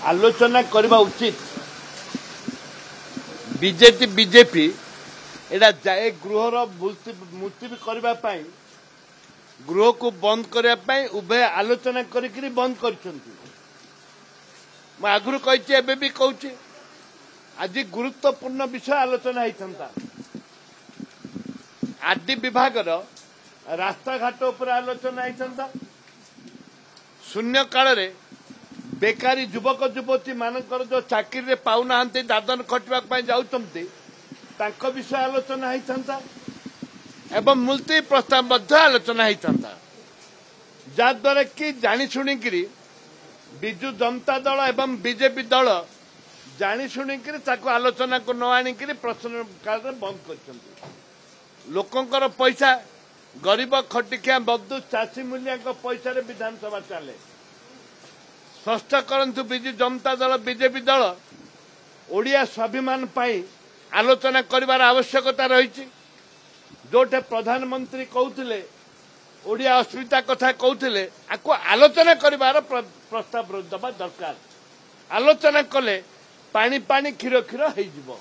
आलोचना करवा उचित। बीजेपी एटा जाए गृहर मुलतवी करने गृह को बंद करने उभय आलोचना करी बंद कर आगुरी कही भी कहूँ आज गुरुत्वपूर्ण विषय आलोचना होता आरडी विभाग रास्ता घाट उपर आलोचना होता शून्य काल रे बेकारी युवक युवती मानकर जो चाकरी पाऊना दादन खटवाक जाउछंती तांको विषय आलोचना होता एवं मुलतवी प्रस्ताव आलोचना होता जहाद्वारा कि जानी शुणिकी विजु जनता दल एवं बीजेपी दल जानी शुणिकी आलोचना को न आनिक प्रश्न काल बंद कर लोकंकर पैसा गरीब खटिकिया मजदूर चाषी मूलिया पैसा विधानसभा चले स्पष्ट करंतु विजु जनता दल बीजेपी दल ओडिया स्वाभिमान पाई आलोचना करिवार आवश्यकता रही जोटे प्रधानमंत्री कहते ओडिया अस्मिता कथा कहते आपको आलोचना करिवार प्रस्ताव दबा दरकार आलोचना कले पानी पानी क्षीर क्षीर हो